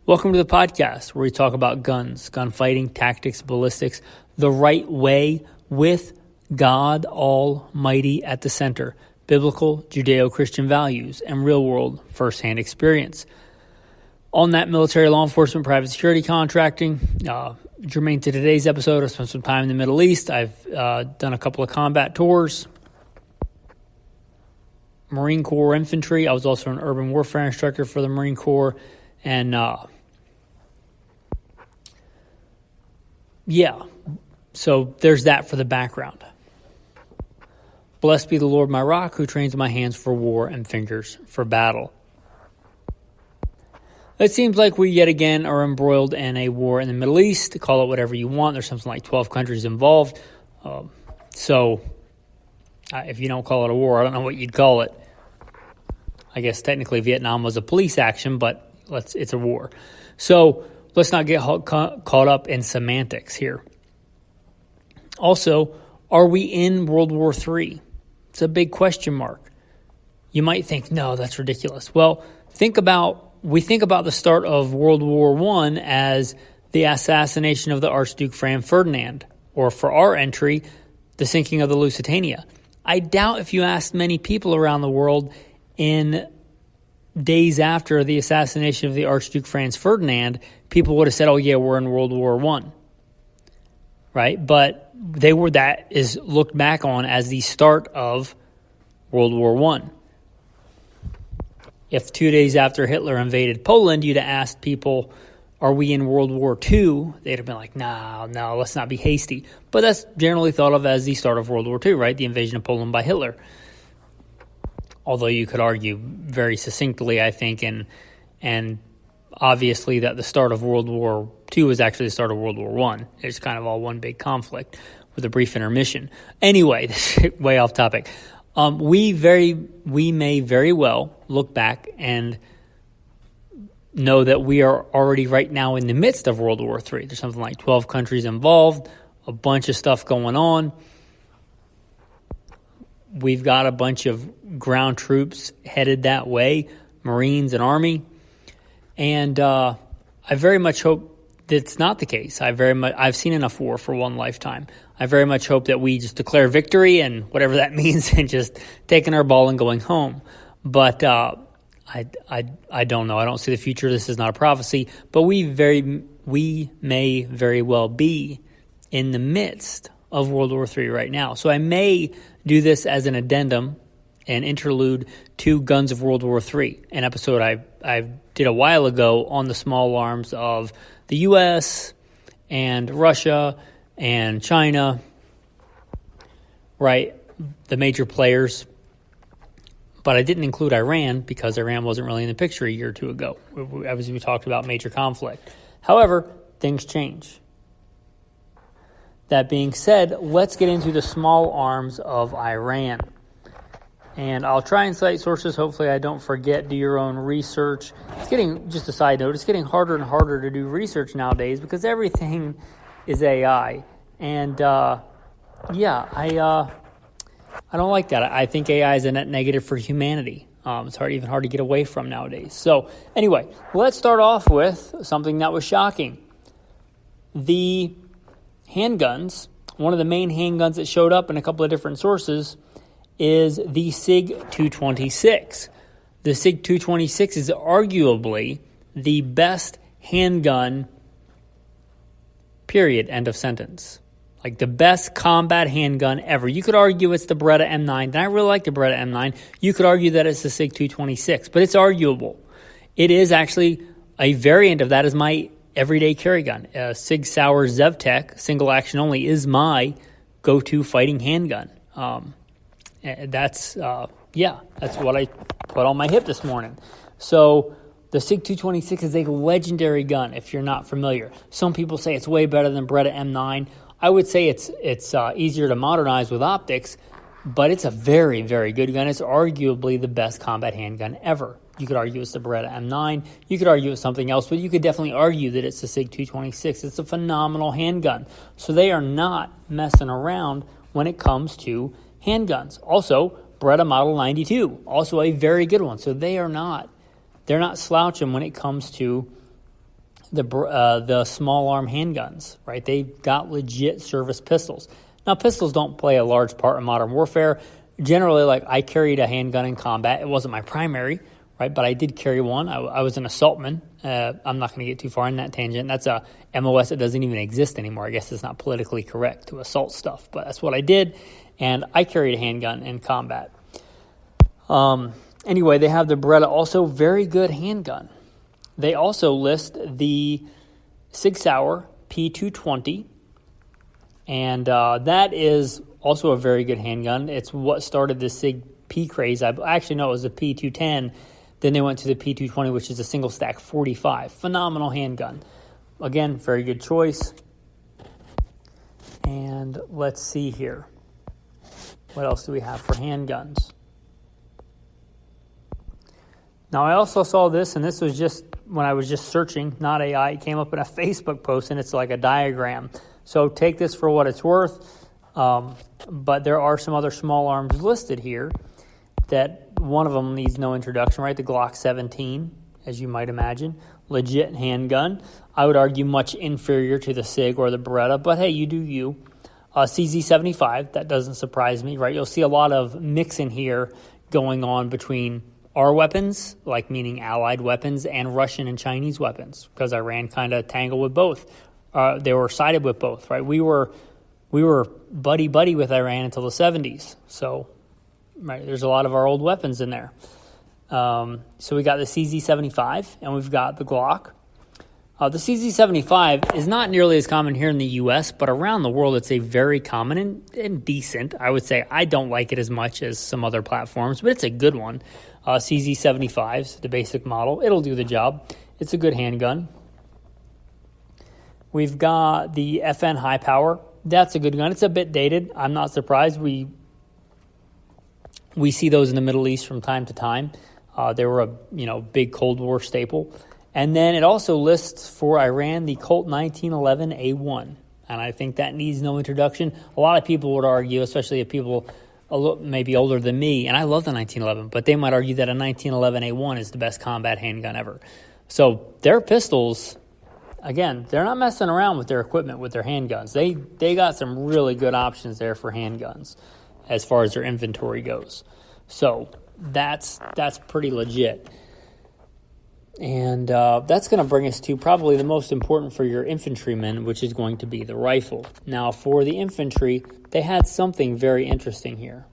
Welcome to the podcast where we talk about guns, gunfighting, tactics, ballistics, the right way with God Almighty at the center, biblical Judeo-Christian values, and real-world first-hand experience. On that, military, law enforcement, private security, contracting. Germane to today's episode, I spent some time in the Middle East. I've done a couple of combat tours. Marine Corps infantry. I was also an urban warfare instructor for the Marine Corps. And so there's that for the background. Blessed be the Lord my rock, who trains my hands for war and fingers for battle. It seems like we yet again are embroiled in a war in the Middle East. Call it whatever you want. There's something like 12 countries involved. If you don't call it a war, I don't know what you'd call it. I guess technically Vietnam was a police action, but it's a war. So let's not get caught up in semantics here. Also, are we in World War III? It's a big question mark. You might think, no, that's ridiculous. Well, we think about the start of World War I as the assassination of the Archduke Franz Ferdinand, or for our entry, the sinking of the Lusitania. I doubt if you asked many people around the world in days after the assassination of the Archduke Franz Ferdinand, people would have said, oh yeah, we're in World War I. Right? But that is looked back on as the start of World War I. If 2 days after Hitler invaded Poland, you'd have asked people, are we in World War II? They'd have been like, no, let's not be hasty. But that's generally thought of as the start of World War II, right? The invasion of Poland by Hitler. Although you could argue very succinctly, I think, and obviously that the start of World War II was actually the start of World War I. It's kind of all one big conflict with a brief intermission. Anyway, this is way off topic. We may very well look back and know that we are already right now in the midst of World War III. There's something like 12 countries involved, a bunch of stuff going on. We've got a bunch of ground troops headed that way, Marines and Army. And I very much hope that's not the case. I've seen enough war for one lifetime. I very much hope that we just declare victory and whatever that means and just taking our ball and going home. But I don't know. I don't see the future. This is not a prophecy. But we may very well be in the midst of World War III right now. So I may do this as an addendum, an interlude to Guns of World War III, an episode I did a while ago on the small arms of the U.S. and Russia and China, right, the major players. But I didn't include Iran because Iran wasn't really in the picture a year or two ago, as we talked about major conflict. However, things change. That being said, let's get into the small arms of Iran. And I'll try and cite sources. Hopefully I don't forget. Do your own research. Just a side note, it's getting harder and harder to do research nowadays because everything is AI. And I don't like that. I think AI is a net negative for humanity. It's even hard to get away from nowadays. So anyway, let's start off with something that was shocking. The handguns, one of the main handguns that showed up in a couple of different sources is the SIG-226. The SIG-226 is arguably the best handgun, period, end of sentence. Like the best combat handgun ever. You could argue it's the Beretta M9, and I really like the Beretta M9. You could argue that it's the SIG-226, but it's arguable. It is actually a variant of that is my everyday carry gun. Sig Sauer ZevTech, single action only, is my go-to fighting handgun. That's what I put on my hip this morning. So the SIG-226 is a legendary gun if you're not familiar. Some people say it's way better than Beretta M9. I would say it's easier to modernize with optics, but it's a very, very good gun. It's arguably the best combat handgun ever. You could argue it's the Beretta M9. You could argue it's something else, but you could definitely argue that it's the SIG-226. It's a phenomenal handgun. So they are not messing around when it comes to handguns. Also, Beretta Model 92, also a very good one. So they're not slouching when it comes to the small arm handguns, right? They've got legit service pistols. Now, pistols don't play a large part in modern warfare. Generally, like, I carried a handgun in combat. It wasn't my primary, right? But I did carry one. I was an assaultman. I'm not going to get too far in that tangent. That's a MOS that doesn't even exist anymore. I guess it's not politically correct to assault stuff, but that's what I did. And I carried a handgun in combat. Anyway, they have the Beretta, also very good handgun. They also list the Sig Sauer P220, and that is also a very good handgun. It's what started the Sig P craze. Actually, no, it was the P210. Then they went to the P220, which is a single stack 45. Phenomenal handgun. Again, very good choice. And let's see here. What else do we have for handguns? Now, I also saw this, and this was just when I was just searching, not AI. It came up in a Facebook post, and it's like a diagram. So take this for what it's worth. But there are some other small arms listed here that one of them needs no introduction, right? The Glock 17, as you might imagine. Legit handgun. I would argue much inferior to the SIG or the Beretta, but hey, you do you. CZ75, that doesn't surprise me, right? You'll see a lot of mixing here going on between our weapons, like meaning Allied weapons, and Russian and Chinese weapons, because Iran kind of tangled with both. They were sided with both, right? We were buddy-buddy with Iran until the 70s. So, right, there's a lot of our old weapons in there. So we got the CZ75, and we've got the Glock. The CZ75 is not nearly as common here in the U.S., but around the world it's a very common and decent. I would say I don't like it as much as some other platforms, but it's a good one. CZ75's the basic model. It'll do the job. It's a good handgun. We've got the FN High Power. That's a good gun. It's a bit dated. I'm not surprised. We see those in the Middle East from time to time. They were a big Cold War staple. And then it also lists for Iran the Colt 1911A1. And I think that needs no introduction. A lot of people would argue, especially if people maybe older than me, and I love the 1911, but they might argue that a 1911A1 is the best combat handgun ever. So their pistols, again, they're not messing around with their equipment, with their handguns. They got some really good options there for handguns as far as their inventory goes. So that's pretty legit. And that's going to bring us to probably the most important for your infantrymen, which is going to be the rifle. Now, for the infantry, they had something very interesting here.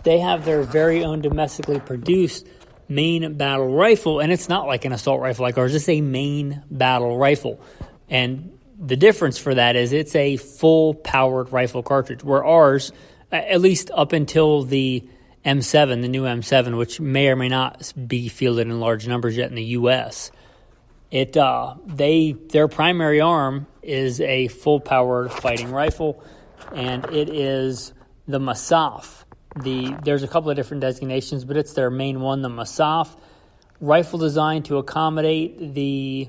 They have their very own domestically produced main battle rifle, and it's not like an assault rifle like ours. It's a main battle rifle. And the difference for that is it's a full-powered rifle cartridge, where ours, at least up until the M7, the new M7, which may or may not be fielded in large numbers yet in the U.S., their primary arm is a full-powered fighting rifle, and it is the Masaf. There's a couple of different designations, but it's their main one, the Masaf. Rifle designed to accommodate the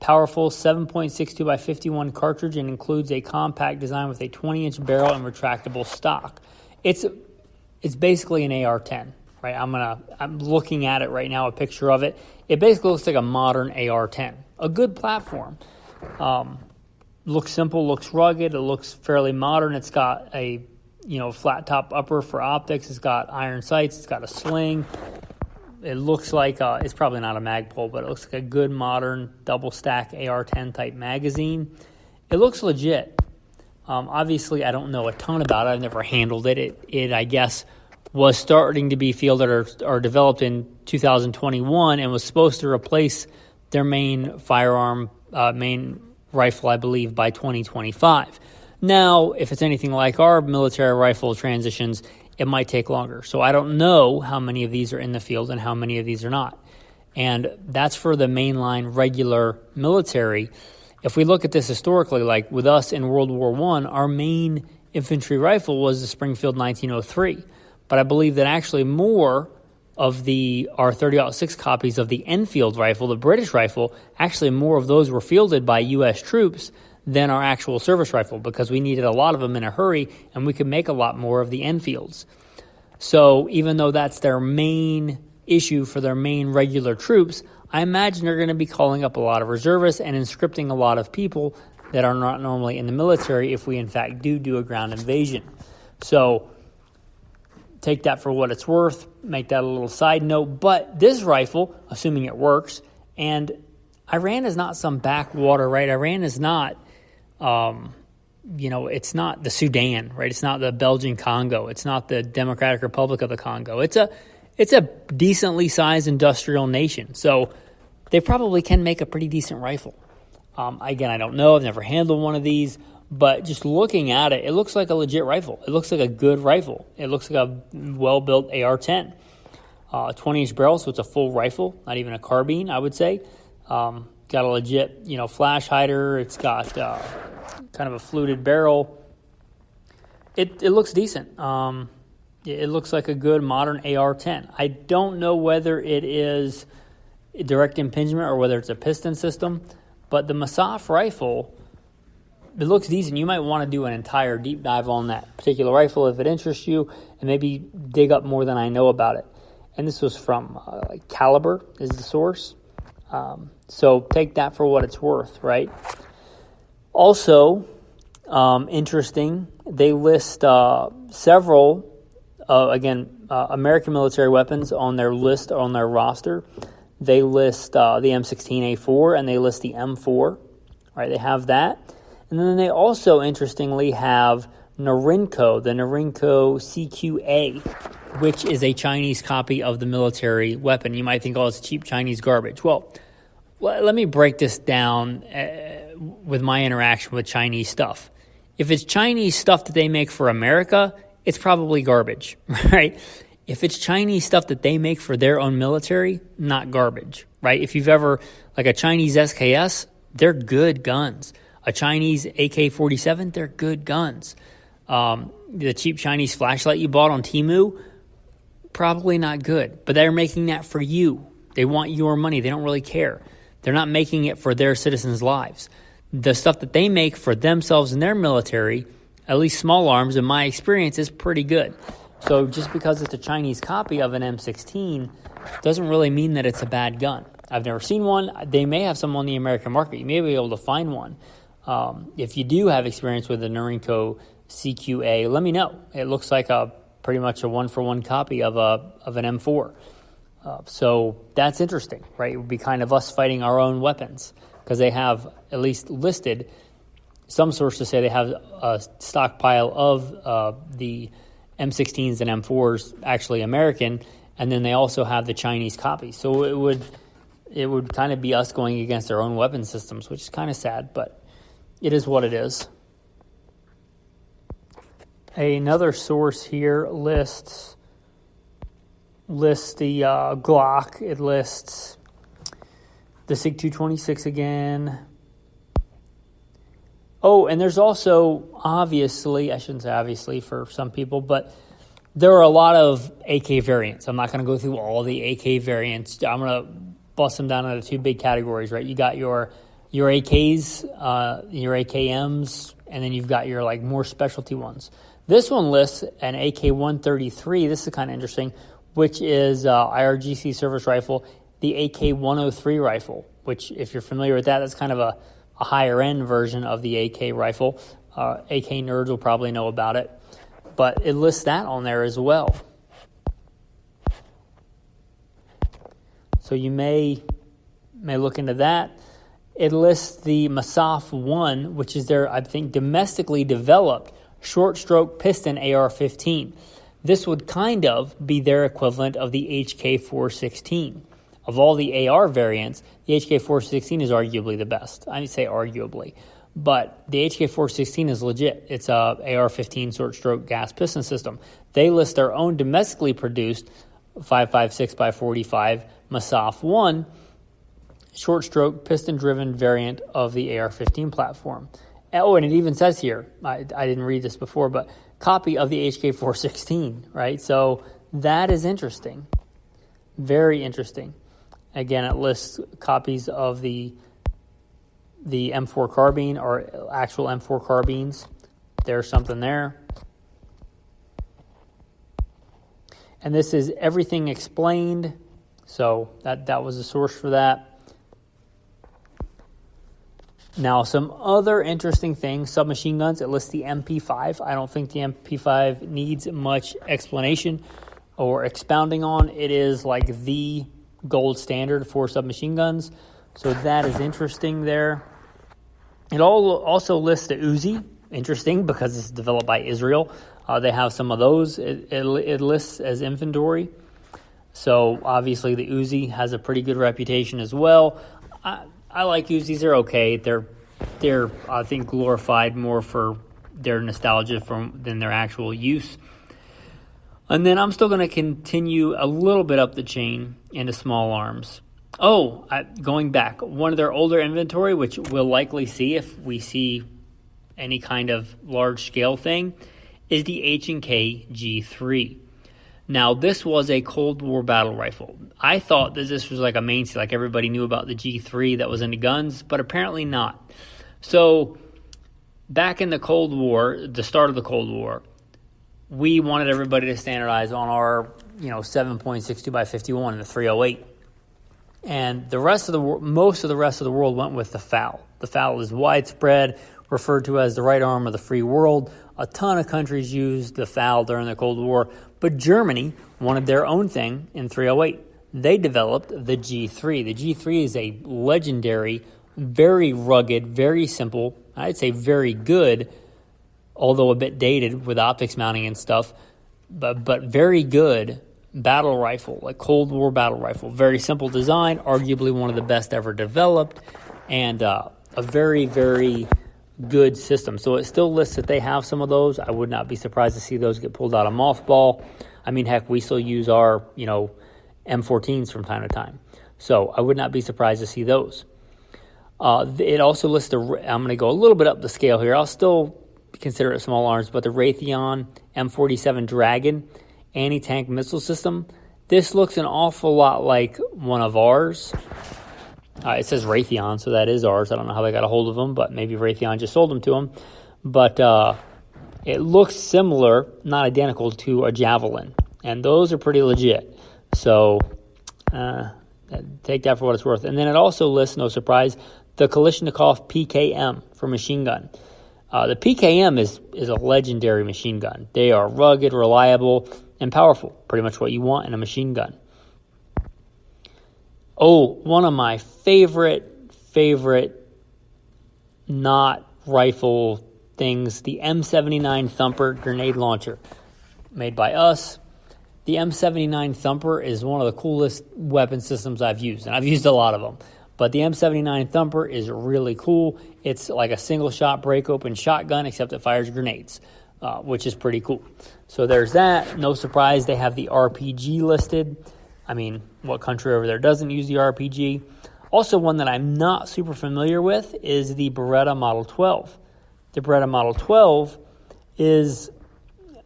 powerful 7.62 by 51 cartridge and includes a compact design with a 20-inch barrel and retractable stock. It's basically an AR-10, right? I'm looking at it right now, a picture of it. It basically looks like a modern AR-10, a good platform. Looks simple, looks rugged, it looks fairly modern. It's got a flat top upper for optics. It's got iron sights. It's got a sling. It looks like it's probably not a Magpul, but it looks like a good modern double stack AR-10 type magazine. It looks legit. Obviously, I don't know a ton about it. I've never handled it. It I guess, was starting to be fielded or developed in 2021 and was supposed to replace their main firearm, main rifle, I believe, by 2025. Now, if it's anything like our military rifle transitions, it might take longer. So I don't know how many of these are in the field and how many of these are not. And that's for the mainline regular military. If we look at this historically, like with us in World War I, our main infantry rifle was the Springfield 1903. But I believe that actually more of our 30-06 copies of the Enfield rifle, the British rifle, actually more of those were fielded by U.S. troops than our actual service rifle, because we needed a lot of them in a hurry, and we could make a lot more of the Enfields. So even though that's their main issue for their main regular troops, I imagine they're going to be calling up a lot of reservists and conscripting a lot of people that are not normally in the military if we in fact do a ground invasion. So take that for what it's worth, make that a little side note. But this rifle, assuming it works, and Iran is not some backwater, right? Iran is not, it's not the Sudan, right? It's not the Belgian Congo. It's not the Democratic Republic of the Congo. It's a decently sized industrial nation. So they probably can make a pretty decent rifle. Again, I don't know. I've never handled one of these. But just looking at it, it looks like a legit rifle. It looks like a good rifle. It looks like a well-built AR-10. 20-inch barrel, so it's a full rifle, not even a carbine, I would say. Got a legit, flash hider. It's got kind of a fluted barrel. It looks decent. It looks like a good modern AR-10. I don't know whether it is direct impingement or whether it's a piston system, but the Masaf rifle, it looks decent. You might want to do an entire deep dive on that particular rifle if it interests you, and maybe dig up more than I know about it. And this was from Caliber is the source. So take that for what it's worth, right? Also, interesting, they list several, American military weapons on their list, on their roster. They list the M16A4 and they list the M4, right? They have that. And then they also, interestingly, have N.R.A, the N.R.A CQA, which is a Chinese copy of the military weapon. You might think, it's cheap Chinese garbage. Well, let me break this down with my interaction with Chinese stuff. If it's Chinese stuff that they make for America, it's probably garbage, right? If it's Chinese stuff that they make for their own military, not garbage, right? If you've ever, like a Chinese SKS, they're good guns. A Chinese AK-47, they're good guns. The cheap Chinese flashlight you bought on Temu, probably not good. But they're making that for you. They want your money. They don't really care. They're not making it for their citizens' lives. The stuff that they make for themselves and their military, at least small arms, in my experience, is pretty good. So just because it's a Chinese copy of an M16 doesn't really mean that it's a bad gun. I've never seen one. They may have some on the American market. You may be able to find one. If you do have experience with the N.R.A CQA, let me know. It looks like pretty much a one-for-one copy of an M4. So that's interesting, right? It would be kind of us fighting our own weapons, because they have at least listed, some sources say they have a stockpile of the M16s and M4s actually American, and then they also have the Chinese copy. So it would kind of be us going against our own weapon systems, which is kind of sad, but it is what it is. Another source here lists the Glock. It lists the SIG 226 again. Oh, and there's also, obviously, I shouldn't say obviously for some people, but there are a lot of AK variants. I'm not going to go through all the AK variants. I'm going to bust them down into two big categories, right? You got your AKs, your AKMs, and then you've got your more specialty ones. This one lists an AK-133. This is kind of interesting, which is IRGC service rifle, the AK-103 rifle, which, if you're familiar with that, that's kind of a higher-end version of the AK rifle. AK nerds will probably know about it. But it lists that on there as well. So you may look into that. It lists the Masaf 1, which is their, I think, domestically developed short-stroke piston AR-15. This would kind of be their equivalent of the HK-416. Of all the AR variants, the HK-416 is arguably the best. I say arguably. But the HK-416 is legit. It's a AR-15 short-stroke gas piston system. They list their own domestically produced 5.56x45 Masaf 1 short-stroke piston-driven variant of the AR-15 platform. Oh, and it even says here, I didn't read this before, but copy of the HK-416, right? So that is interesting. Very interesting. Again, it lists copies of the M4 carbine or actual M4 carbines. There's something there. And this is everything explained. So that was the source for that. Now, some other interesting things, submachine guns, it lists the MP5. I don't think the MP5 needs much explanation or expounding on. It is like the gold standard for submachine guns. So that is interesting there. It also lists the Uzi. Interesting because it's developed by Israel. They have some of those. It lists as inventory. So obviously the Uzi has a pretty good reputation as well. I like Uzis. They're okay. They're I think glorified more for their nostalgia than their actual use. And then I'm still going to continue a little bit up the chain into small arms. Going back, one of their older inventory, which we'll likely see if we see any kind of large scale thing, is the H&K G3. Now, this was a Cold War battle rifle. I thought that this was like a mainstay, like everybody knew about the G3 that was into guns, but apparently not. So, back in the Cold War, the start of the Cold War, we wanted everybody to standardize on our, 7.62 by 51 and the 308. And most of the rest of the world went with the FAL. The FAL is widespread, referred to as the right arm of the free world. A ton of countries used the FAL during the Cold War, but Germany wanted their own thing in 308. They developed the G3. The G3 is a legendary, very rugged, very simple, I'd say very good, although a bit dated with optics mounting and stuff, but very good battle rifle, like Cold War battle rifle. Very simple design, arguably one of the best ever developed, and a very, very good system. So it still lists that they have some of those. I would not be surprised to see those get pulled out of mothball. I mean, heck, we still use our, M14s from time to time. So I would not be surprised to see those. It also lists I'm going to go a little bit up the scale here. I'll still consider it small arms, but the Raytheon M47 Dragon anti-tank missile system. This looks an awful lot like one of ours. It says Raytheon, so that is ours. I don't know how they got a hold of them, but maybe Raytheon just sold them to them. But it looks similar, not identical, to a Javelin. And those are pretty legit. So take that for what it's worth. And then it also lists, no surprise, the Kalashnikov PKM for machine gun. The PKM is a legendary machine gun. They are rugged, reliable, and powerful. Pretty much what you want in a machine gun. One of my favorite not rifle things, the M79 Thumper grenade launcher, made by us. The M79 Thumper is one of the coolest weapon systems I've used, and I've used a lot of them. But the M79 Thumper is really cool. It's like a single-shot break-open shotgun, except it fires grenades, which is pretty cool. So there's that. No surprise, they have the RPG listed. I mean, what country over there doesn't use the RPG? Also, one that I'm not super familiar with is the Beretta Model 12. The Beretta Model 12 is,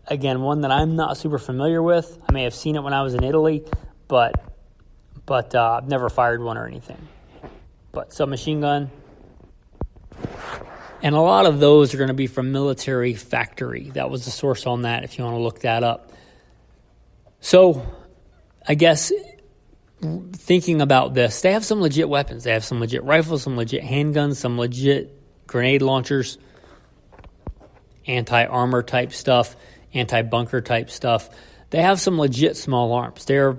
again, one that I'm not super familiar with. I may have seen it when I was in Italy, but I've never fired one or anything. But submachine gun. And a lot of those are going to be from Military Factory. That was the source on that, if you want to look that up. So, I guess, thinking about this, they have some legit weapons. They have some legit rifles, some legit handguns, some legit grenade launchers, anti-armor type stuff, anti-bunker type stuff. They have some legit small arms. They're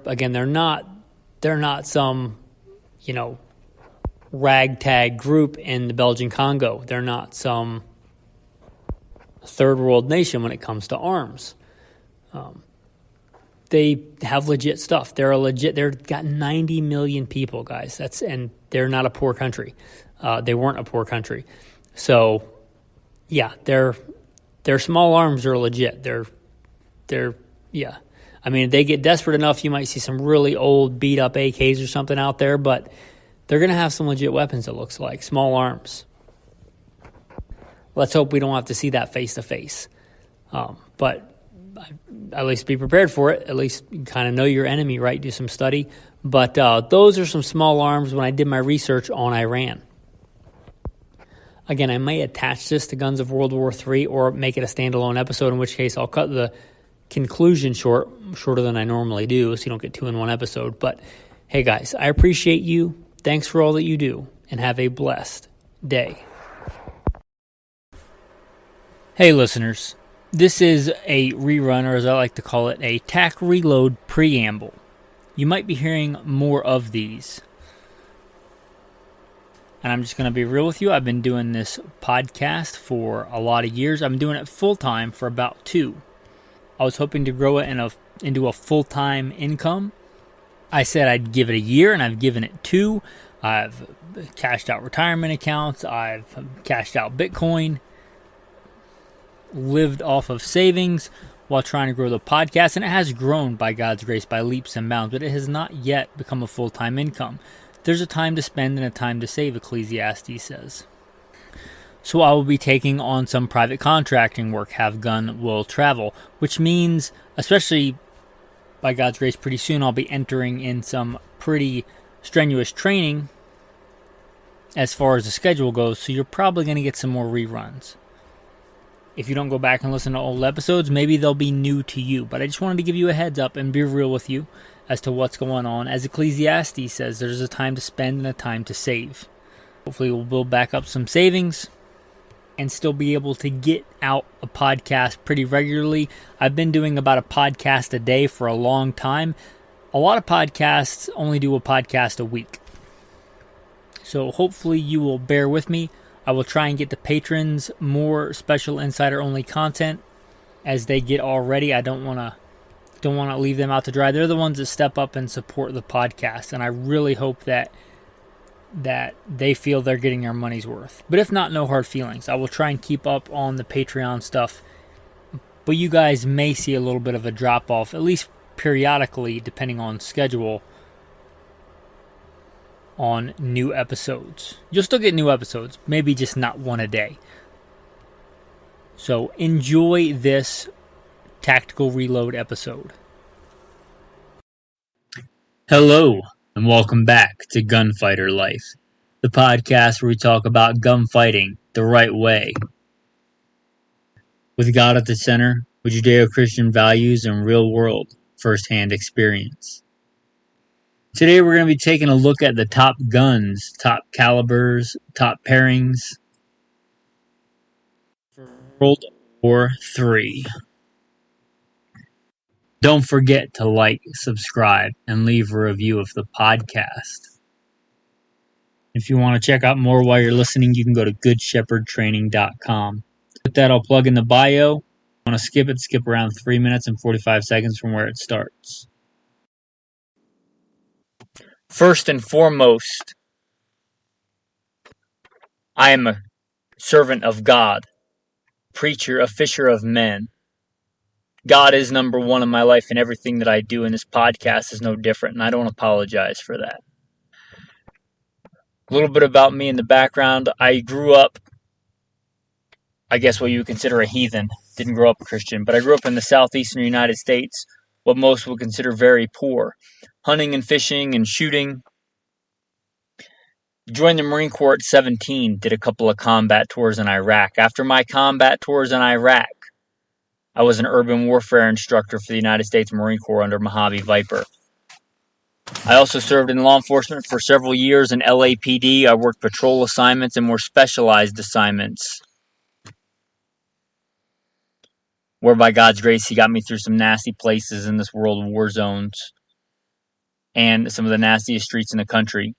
not some, ragtag group in the Belgian Congo. They're not some third world nation when it comes to arms. They have legit stuff. They've got 90 million people, guys. And they're not a poor country. They weren't a poor country. So, yeah, their small arms are legit. Yeah. I mean, if they get desperate enough, you might see some really old beat up AKs or something out there, but they're going to have some legit weapons, it looks like. Small arms. Let's hope we don't have to see that face to face. But at least be prepared for it. At least kind of know your enemy, right? Do some study. But those are some small arms when I did my research on Iran. Again, I may attach this to Guns of World War III or make it a standalone episode, in which case I'll cut the conclusion shorter than I normally do, so you don't get two in one episode. But Hey guys, I appreciate you. Thanks for all that you do, and have a blessed day. Hey listeners, this is a rerun, or as I like to call it, a TAC Reload preamble. You might be hearing more of these. And I'm just going to be real with you. I've been doing this podcast for a lot of years. I've been doing it full time for about 2. I was hoping to grow it into a full-time income. I said I'd give it a year, and I've given it 2. I've cashed out retirement accounts. I've cashed out Bitcoin. Lived off of savings while trying to grow the podcast. And it has grown, by God's grace, by leaps and bounds. But it has not yet become a full-time income. There's a time to spend and a time to save, Ecclesiastes says. So I will be taking on some private contracting work, have gun, will travel, which means, especially by God's grace, pretty soon I'll be entering in some pretty strenuous training as far as the schedule goes, so you're probably going to get some more reruns. If you don't go back and listen to old episodes, maybe they'll be new to you, but I just wanted to give you a heads up and be real with you as to what's going on. As Ecclesiastes says, there's a time to spend and a time to save. Hopefully we'll build back up some savings and still be able to get out a podcast pretty regularly. I've been doing about a podcast a day for a long time. A lot of podcasts only do a podcast a week. So hopefully you will bear with me. I will try and get the patrons more special insider-only content as they get already. I don't want to leave them out to dry. They're the ones that step up and support the podcast, and I really hope that they feel they're getting their money's worth. But if not, no hard feelings. I will try and keep up on the Patreon stuff. But you guys may see a little bit of a drop-off, at least periodically, depending on schedule, on new episodes. You'll still get new episodes, maybe just not one a day. So enjoy this Tactical Reload episode. Hello, and welcome back to Gunfighter Life, the podcast where we talk about gunfighting the right way. With God at the center, with Judeo-Christian values and real-world first-hand experience. Today we're going to be taking a look at the top guns, top calibers, top pairings for World War III. Don't forget to like, subscribe, and leave a review of the podcast. If you want to check out more while you're listening, you can go to goodshepherdtraining.com. With that, I'll plug in the bio. If you want to skip it, skip around 3 minutes and 45 seconds from where it starts. First and foremost, I am a servant of God, preacher, a fisher of men. God is number one in my life, and everything that I do in this podcast is no different, and I don't apologize for that. A little bit about me in the background. I grew up, I guess what you would consider a heathen. Didn't grow up a Christian, but I grew up in the southeastern United States, what most would consider very poor. Hunting and fishing and shooting. Joined the Marine Corps at 17, did a couple of combat tours in Iraq. After my combat tours in Iraq, I was an urban warfare instructor for the United States Marine Corps under Mojave Viper. I also served in law enforcement for several years in L.A.P.D. I worked patrol assignments and more specialized assignments, where by God's grace He got me through some nasty places in this world of war zones and some of the nastiest streets in the country.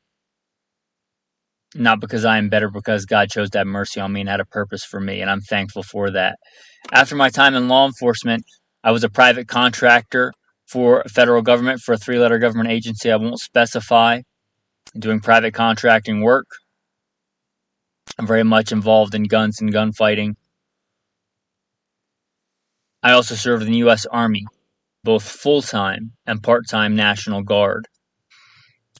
Not because I am better, because God chose to have mercy on me and had a purpose for me, and I'm thankful for that. After my time in law enforcement, I was a private contractor for federal government, for a 3-letter government agency I won't specify, doing private contracting work. I'm very much involved in guns and gunfighting. I also served in the U.S. Army, both full-time and part-time National Guard.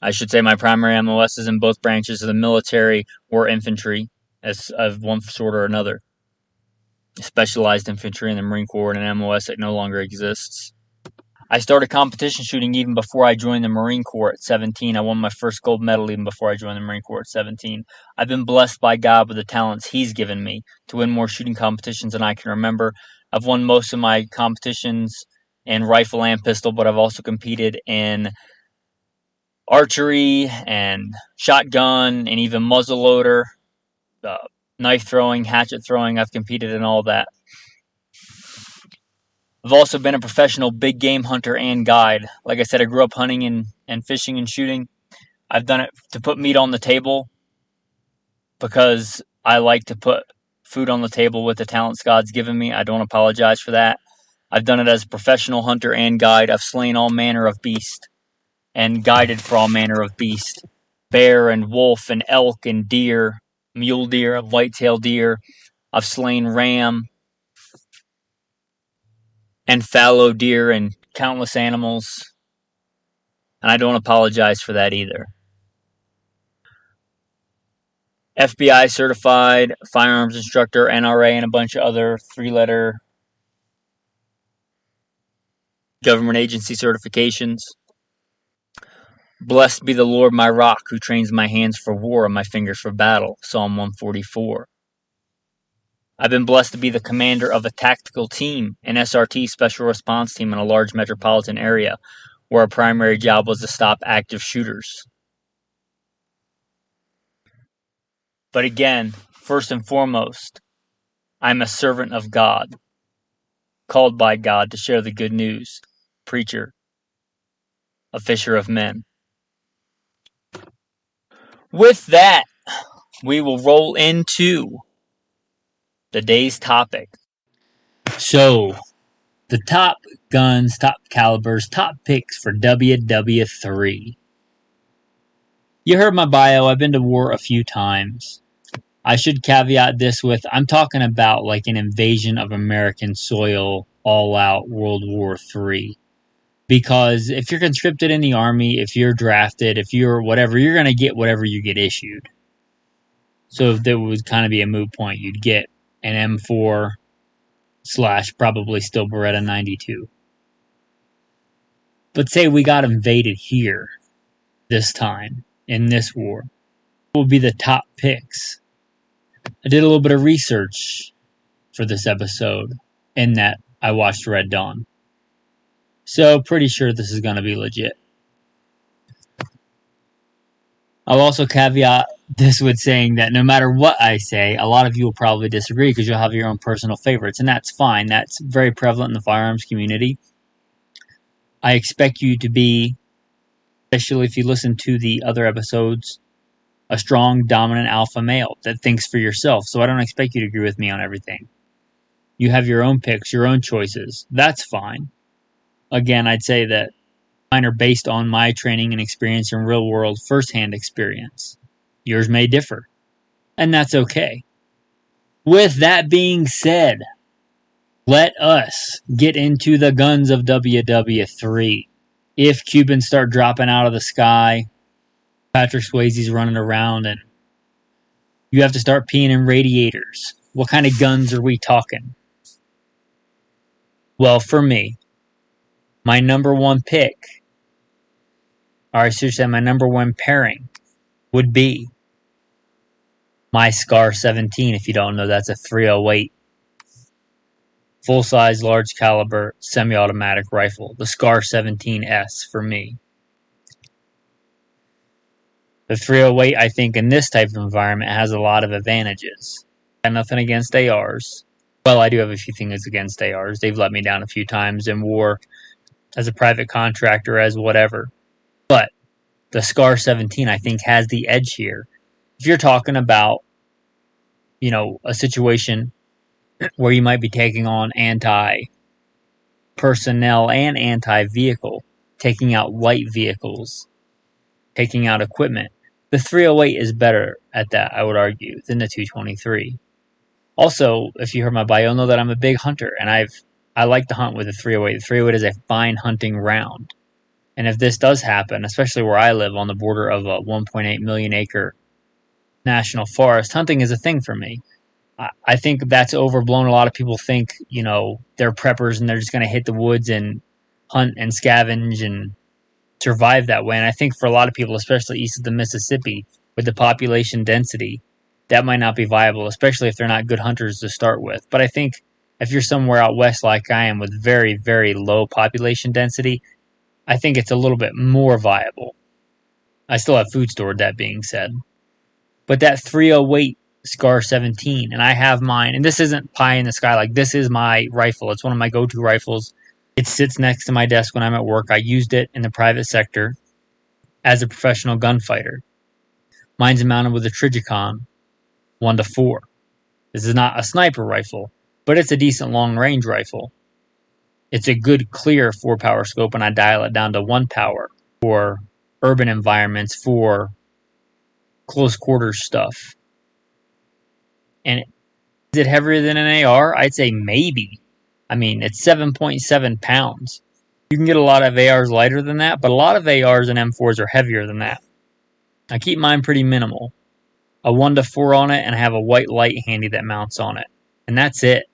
I should say my primary MOS is in both branches of the military or infantry, as of one sort or another. Specialized infantry in the Marine Corps and an MOS that no longer exists. I started competition shooting even before I joined the Marine Corps at 17. I won my first gold medal even before I joined the Marine Corps at 17. I've been blessed by God with the talents He's given me to win more shooting competitions than I can remember. I've won most of my competitions in rifle and pistol, but I've also competed in archery and shotgun and even muzzleloader, knife throwing, hatchet throwing. I've competed in all that. I've also been a professional big game hunter and guide. Like I said, I grew up hunting and fishing and shooting. I've done it to put meat on the table because I like to put food on the table with the talents God's given me. I don't apologize for that. I've done it as a professional hunter and guide. I've slain all manner of beast and guided for all manner of beast. Bear and wolf and elk and deer, mule deer, whitetail deer. I've slain ram and fallow deer and countless animals. And I don't apologize for that either. F.B.I. certified, firearms instructor, N.R.A, and a bunch of other three-letter government agency certifications. Blessed be the Lord my rock, who trains my hands for war and my fingers for battle. Psalm 144. I've been blessed to be the commander of a tactical team, an S.R.T special response team in a large metropolitan area, where our primary job was to stop active shooters. But again, first and foremost, I'm a servant of God, called by God to share the good news, preacher, a fisher of men. With that, we will roll into the day's topic. So, the top guns, top calibers, top picks for WW3. You heard my bio. I've been to war a few times. I should caveat this with, I'm talking about like an invasion of American soil, all out World War III. Because if you're conscripted in the Army, if you're drafted, if you're whatever, you're going to get whatever you get issued. So if there would kind of be a moot point, you'd get an M4 / probably still Beretta 92. But say we got invaded here this time in this war. What would be the top picks? I did a little bit of research for this episode in that I watched Red Dawn. So pretty sure this is going to be legit. I'll also caveat this with saying that no matter what I say, a lot of you will probably disagree because you'll have your own personal favorites, and that's fine. That's very prevalent in the firearms community. I expect you to be, especially if you listen to the other episodes, a strong, dominant alpha male that thinks for yourself. So I don't expect you to agree with me on everything. You have your own picks, your own choices. That's fine. Again, I'd say that mine are based on my training and experience in real world firsthand experience. Yours may differ, and that's okay. With that being said, let us get into the guns of WW3. If Cubans start dropping out of the sky, Patrick Swayze's running around, and you have to start peeing in radiators, what kind of guns are we talking? Well, for me, my number one pick, or I should say my number one pairing, would be my S.R.T. If you don't know, that's a .308 full-size, large caliber, semi-automatic rifle. The S.R.T.S for me. The .308, I think, in this type of environment has a lot of advantages. I got nothing against ARs. Well, I do have a few things against ARs. They've let me down a few times in war as a private contractor, as whatever. But the S.R.T, I think, has the edge here. If you're talking about, a situation where you might be taking on anti-personnel and anti-vehicle, taking out light vehicles, taking out equipment, the .308 is better at that, I would argue, than the .223. Also, if you heard my bio, know that I'm a big hunter, and I like to hunt with the .308. The .308 is a fine hunting round. And if this does happen, especially where I live on the border of a 1.8 million acre national forest, hunting is a thing for me. I think that's overblown. A lot of people think, they're preppers and they're just going to hit the woods and hunt and scavenge and survive that way. And I think for a lot of people, especially east of the Mississippi, with the population density, that might not be viable, especially if they're not good hunters to start with. But I think if you're somewhere out west like I am with very, very low population density, I think it's a little bit more viable. I still have food stored, that being said. But that 308 SCAR 17, and I have mine, and this isn't pie in the sky, like this is my rifle. It's one of my go-to rifles. It sits next to my desk when I'm at work. I used it in the private sector as a professional gunfighter. Mine's mounted with a Trijicon 1-4. This is not a sniper rifle, but it's a decent long-range rifle. It's a good clear 4-power scope, and I dial it down to 1 power for urban environments, for close quarters stuff. And is it heavier than an AR? I'd say maybe. I mean, it's 7.7 pounds. You can get a lot of ARs lighter than that, but a lot of ARs and M4s are heavier than that. I keep mine pretty minimal. A 1-4 on it, and I have a white light handy that mounts on it. And that's it.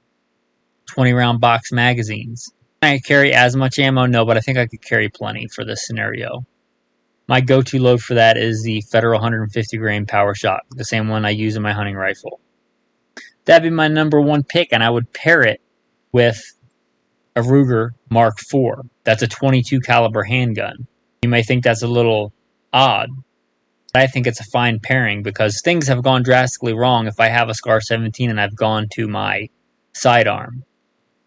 20-round box magazines. Can I carry as much ammo? No, but I think I could carry plenty for this scenario. My go-to load for that is the Federal 150 grain Power Shot, the same one I use in my hunting rifle. That'd be my number one pick, and I would pair it with a Ruger Mark IV. That's a 22 caliber handgun. You may think that's a little odd, but I think it's a fine pairing because things have gone drastically wrong if I have a SCAR 17 and I've gone to my sidearm.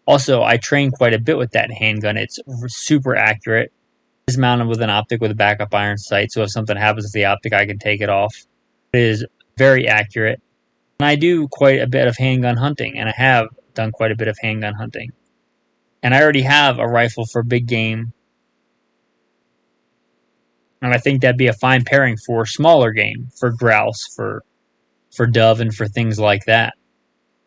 Also, I train quite a bit with that handgun. It's super accurate. It's mounted with an optic with a backup iron sight, so if something happens to the optic, I can take it off. It is very accurate. And I do quite a bit of handgun hunting, and I have done quite a bit of handgun hunting. And I already have a rifle for big game, and I think that'd be a fine pairing for smaller game, for grouse, for dove, and for things like that.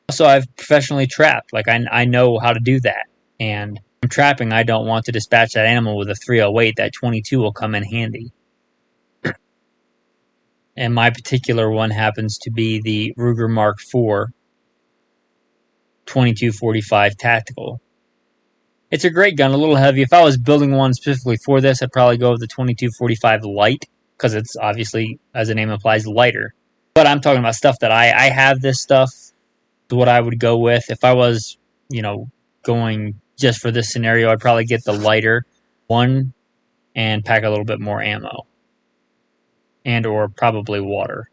Also, I've professionally trapped. Like, I know how to do that. And I'm trapping, I don't want to dispatch that animal with a 308. That 22 will come in handy. And my particular one happens to be the Ruger Mark IV 2245 Tactical. It's a great gun, a little heavy. If I was building one specifically for this, I'd probably go with the 2245 Light, because it's obviously, as the name implies, lighter. But I'm talking about stuff that I have this stuff, is what I would go with. If I was, going just for this scenario, I'd probably get the lighter one and pack a little bit more ammo. And or probably water.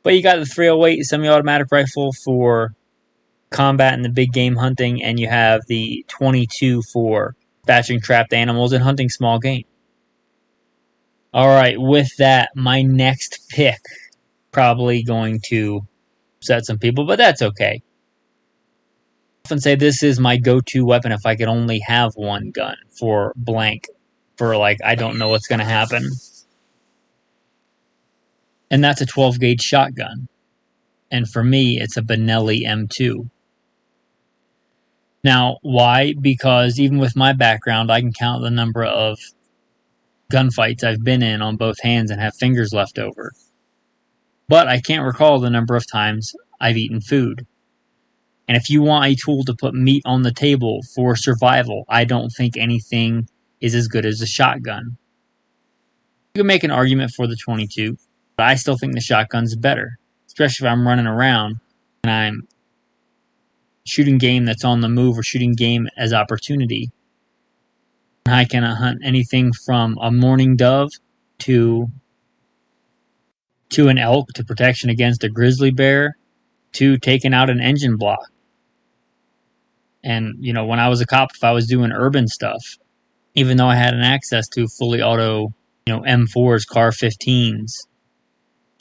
But you got the 308 semi-automatic rifle for combat and the big game hunting, and you have the 22 for dispatching trapped animals and hunting small game. Alright, with that, my next pick, probably going to upset some people, but that's okay. I often say this is my go-to weapon if I could only have one gun for blank, for I don't know what's going to happen. And that's a 12-gauge shotgun. And for me, it's a Benelli M2. Now, why? Because even with my background, I can count the number of gunfights I've been in on both hands and have fingers left over. But I can't recall the number of times I've eaten food. And if you want a tool to put meat on the table for survival, I don't think anything is as good as a shotgun. You can make an argument for the 22. But I still think the shotgun's better, especially if I'm running around and I'm shooting game that's on the move or shooting game as opportunity. I can hunt anything from a mourning dove to an elk, to protection against a grizzly bear, to taking out an engine block. And, when I was a cop, if I was doing urban stuff, even though I had an access to fully auto, M4s, Car 15s,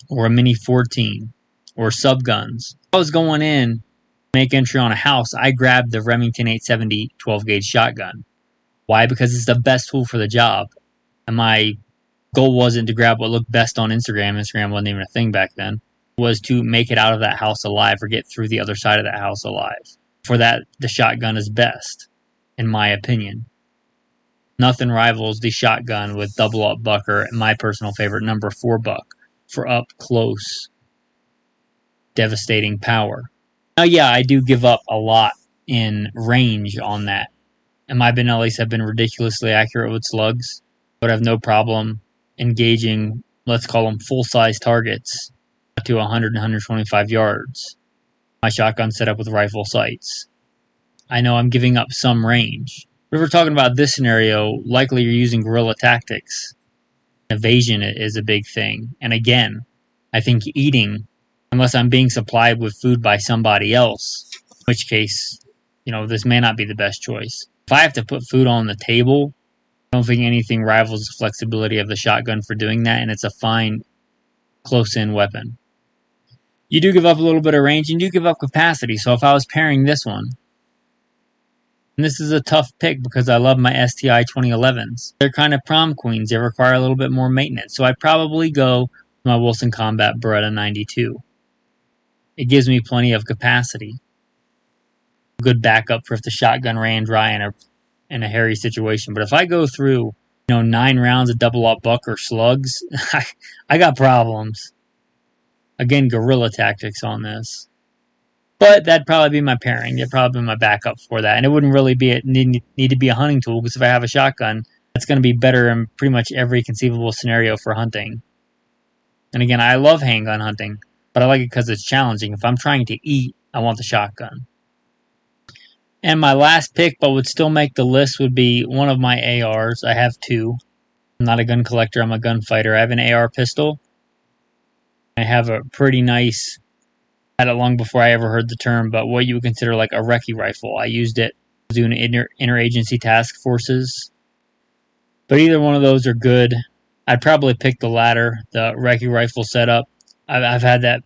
or a Mini 14, or subguns. If I was going in, make entry on a house, I grabbed the Remington 870 12-gauge shotgun. Why? Because it's the best tool for the job. And my goal wasn't to grab what looked best on Instagram. Instagram wasn't even a thing back then. It was to make it out of that house alive or get through the other side of that house alive. For that, the shotgun is best, in my opinion. Nothing rivals the shotgun with double-up buck, or my personal favorite, number 4 buck. For up close, devastating power. Now, yeah, I do give up a lot in range on that. And my Benellis have been ridiculously accurate with slugs, but I have no problem engaging, let's call them full-size targets, to 100 and 125 yards. My shotgun set up with rifle sights. I know I'm giving up some range. But if we're talking about this scenario, likely you're using guerrilla tactics. Evasion is a big thing. And again, I think eating, unless I'm being supplied with food by somebody else, in which case, this may not be the best choice. If I have to put food on the table, I don't think anything rivals the flexibility of the shotgun for doing that, and it's a fine close-in weapon. You do give up a little bit of range, and you give up capacity, so if I was pairing this one, and this is a tough pick because I love my STI 2011s. They're kind of prom queens. They require a little bit more maintenance, so I'd probably go with my Wilson Combat Beretta 92. It gives me plenty of capacity. Good backup for if the shotgun ran dry in a hairy situation. But if I go through, 9 rounds of double-up buck or slugs, I got problems. Again, guerrilla tactics on this. But that'd probably be my pairing. That'd probably be my backup for that. And it wouldn't really need to be a hunting tool, because if I have a shotgun, that's going to be better in pretty much every conceivable scenario for hunting. And again, I love handgun hunting, but I like it because it's challenging. If I'm trying to eat, I want the shotgun. And my last pick, but would still make the list, would be one of my ARs. I have 2. I'm not a gun collector, I'm a gunfighter. I have an AR pistol. I have a pretty nice, had it long before I ever heard the term, but what you would consider like a recce rifle. I used it doing interagency task forces. But either one of those are good. I'd probably pick the latter, the recce rifle setup. I've had that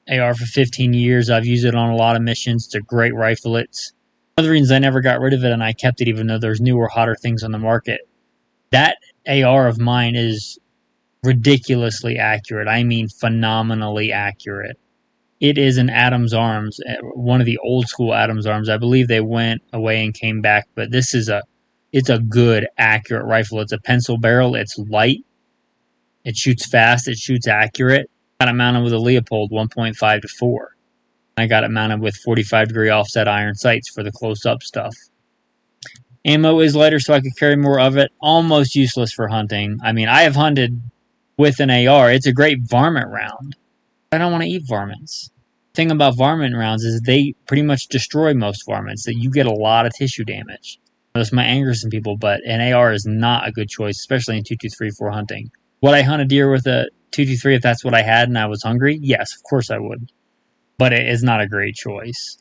AR for 15 years. I've used it on a lot of missions. It's a great rifle. It's one of the reasons I never got rid of it, and I kept it even though there's newer, hotter things on the market. That AR of mine is ridiculously accurate. I mean phenomenally accurate. It is an Adams Arms, one of the old school Adams Arms. I believe they went away and came back, but this is it's a good, accurate rifle. It's a pencil barrel. It's light. It shoots fast. It shoots accurate. I got it mounted with a Leopold 1.5 to 4. I got it mounted with 45-degree offset iron sights for the close-up stuff. Ammo is lighter, so I could carry more of it. Almost useless for hunting. I mean, I have hunted with an AR. It's a great varmint round. I don't want to eat varmints. The thing about varmint rounds is they pretty much destroy most varmints. That you get a lot of tissue damage. This might anger some people, but an AR is not a good choice, especially in 2.234 hunting. Would I hunt a deer with a 2.23 if that's what I had and I was hungry? Yes, of course I would. But it is not a great choice.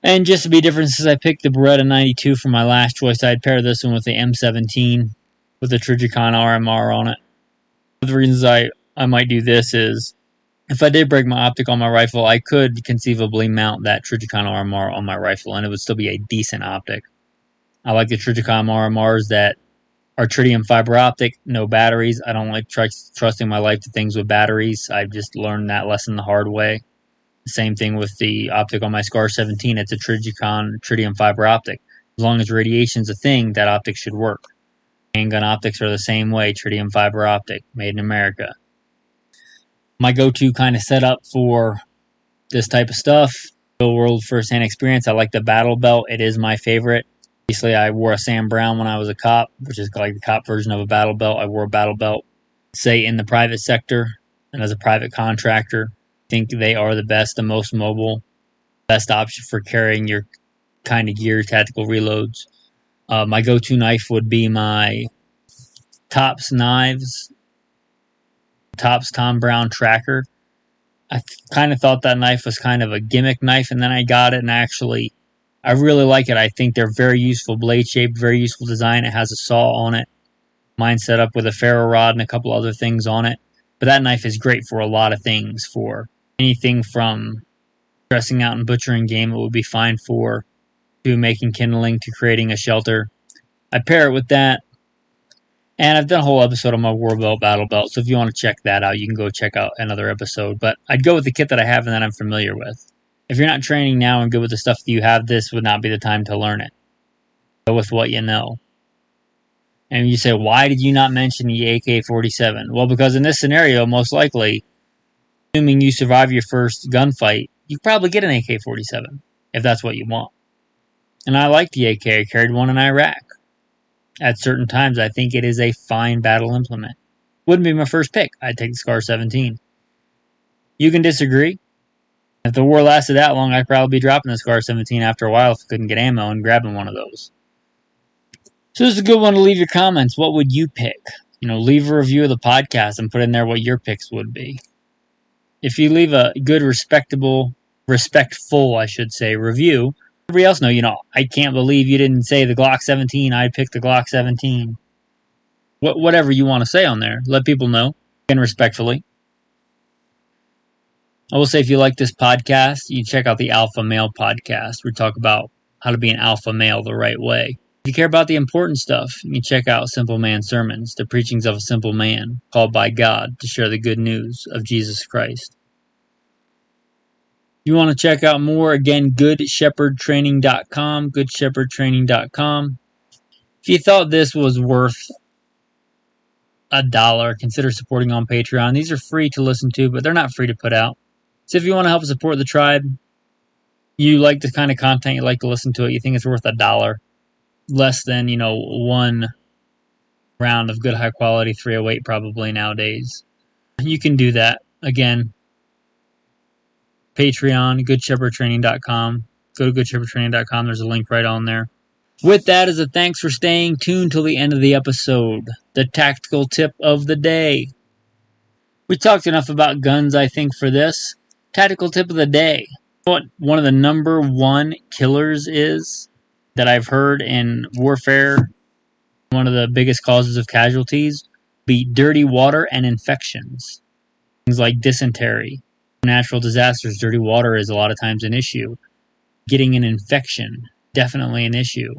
And just to be different, since I picked the Beretta 92 for my last choice, I'd pair this one with the M17 with the Trijicon RMR on it. One of the reasons I might do this is, if I did break my optic on my rifle, I could conceivably mount that Trijicon RMR on my rifle, and it would still be a decent optic. I like the Trijicon RMRs that are tritium fiber optic, no batteries. I don't like trusting my life to things with batteries. I've just learned that lesson the hard way. Same thing with the optic on my SCAR-17. It's a Trijicon tritium fiber optic. As long as radiation's a thing, that optic should work. Handgun optics are the same way, tritium fiber optic, made in America. My go-to kind of setup for this type of stuff, real world first-hand experience, I like the battle belt. It is my favorite. Obviously, I wore a Sam Brown when I was a cop, which is like the cop version of a battle belt. I wore a battle belt, say, in the private sector and as a private contractor. I think they are the best, the most mobile, best option for carrying your kind of gear, tactical reloads. My go-to knife would be my Tops knives, Tops Tom Brown Tracker. I kind of thought that knife was kind of a gimmick knife, and then I got it, and I really like it. I think they're very useful blade shape, very useful design. It has a saw on it. Mine's set up with a ferro rod and a couple other things on it. But that knife is great for a lot of things. For anything from dressing out and butchering game, it would be fine for, to making kindling, to creating a shelter. I pair it with that. And I've done a whole episode on my War Belt Battle Belt. So if you want to check that out, you can go check out another episode. But I'd go with the kit that I have and that I'm familiar with. If you're not training now and good with the stuff that you have, this would not be the time to learn it. Go with what you know. And you say, why did you not mention the AK-47? Well, because in this scenario, most likely, assuming you survive your first gunfight, you probably get an AK-47, if that's what you want. And I like the AK. I carried one in Iraq. At certain times, I think it is a fine battle implement. Wouldn't be my first pick. I'd take the SCAR-17. You can disagree. If the war lasted that long, I'd probably be dropping the SCAR-17 after a while if I couldn't get ammo and grabbing one of those. So this is a good one to leave your comments. What would you pick? Leave a review of the podcast and put in there what your picks would be. If you leave a good, respectful, I should say, review, everybody else know, I can't believe you didn't say the Glock 17. I'd pick the Glock 17. Whatever you want to say on there, let people know, again, respectfully. I will say, if you like this podcast, you check out the Alpha Male podcast. We talk about how to be an alpha male the right way. If you care about the important stuff, you can check out Simple Man Sermons, the preachings of a simple man called by God to share the good news of Jesus Christ. You want to check out more, again, goodshepherdtraining.com, goodshepherdtraining.com. If you thought this was worth $1, consider supporting on Patreon. These are free to listen to, but they're not free to put out. So if you want to help support the tribe, you like the kind of content, you like to listen to it, you think it's worth $1, less than, one round of good high quality 308 probably nowadays. You can do that. Again, Patreon, goodshepherdtraining.com. Go to goodshepherdtraining.com. There's a link right on there. With that, as a thanks for staying tuned till the end of the episode, the tactical tip of the day. We talked enough about guns, I think, for this. Tactical tip of the day. What one of the number one killers is that I've heard in warfare, one of the biggest causes of casualties, be dirty water and infections. Things like dysentery. Natural disasters, dirty water is a lot of times an issue. Getting an infection, definitely an issue.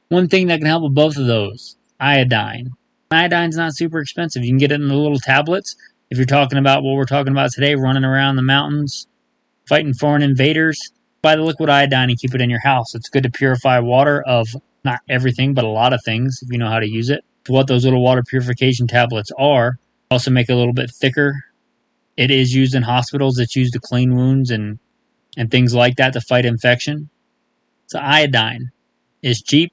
One thing that can help with both of those, iodine. Iodine's not super expensive. You can get it in the little tablets. If you're talking about what we're talking about today, running around the mountains, fighting foreign invaders, buy the liquid iodine and keep it in your house. It's good to purify water of not everything, but a lot of things, if you know how to use it. What those little water purification tablets are, also make it a little bit thicker. It is used in hospitals. It's used to clean wounds and things like that to fight infection. So iodine is cheap.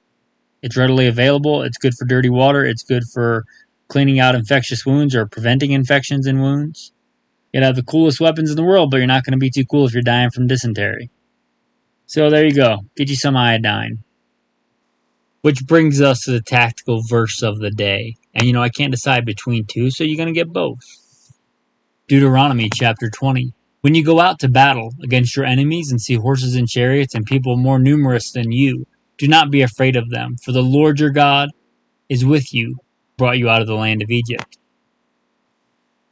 It's readily available. It's good for dirty water. It's good for cleaning out infectious wounds or preventing infections in wounds. You'd have the coolest weapons in the world, but you're not going to be too cool if you're dying from dysentery. So there you go. Get you some iodine. Which brings us to the tactical verse of the day. And I can't decide between two, so you're going to get both. Deuteronomy chapter 20. When you go out to battle against your enemies and see horses and chariots and people more numerous than you, do not be afraid of them, for the Lord your God is with you, brought you out of the land of Egypt.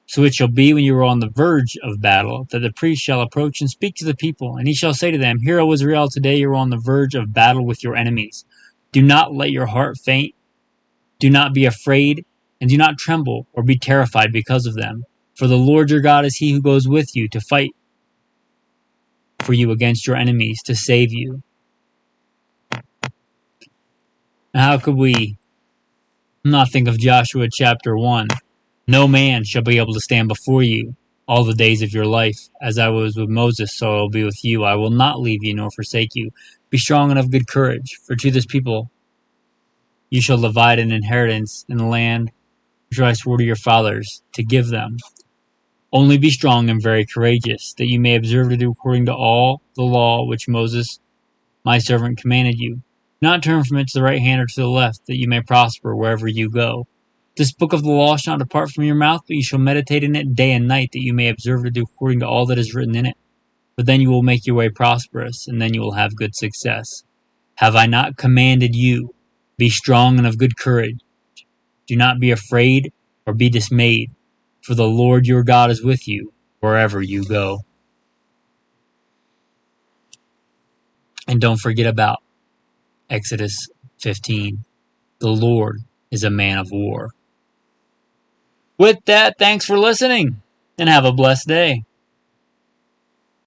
So it shall be when you are on the verge of battle, that the priest shall approach and speak to the people, and he shall say to them, Hear, O Israel, today you are on the verge of battle with your enemies. Do not let your heart faint, do not be afraid, and do not tremble or be terrified because of them. For the Lord your God is he who goes with you to fight for you against your enemies, to save you. How could we not think of Joshua chapter 1? No man shall be able to stand before you all the days of your life. As I was with Moses, so I will be with you. I will not leave you nor forsake you. Be strong and of good courage, for to this people you shall divide an inheritance in the land which I swore to your fathers to give them. Only be strong and very courageous, that you may observe to do according to all the law which Moses my servant commanded you. Do not turn from it to the right hand or to the left, that you may prosper wherever you go. This book of the law shall not depart from your mouth, but you shall meditate in it day and night, that you may observe to do according to all that is written in it. For then you will make your way prosperous, and then you will have good success. Have I not commanded you? Be strong and of good courage. Do not be afraid or be dismayed, for the Lord your God is with you wherever you go. And don't forget about Exodus 15. The Lord is a man of war. With that, thanks for listening, and have a blessed day.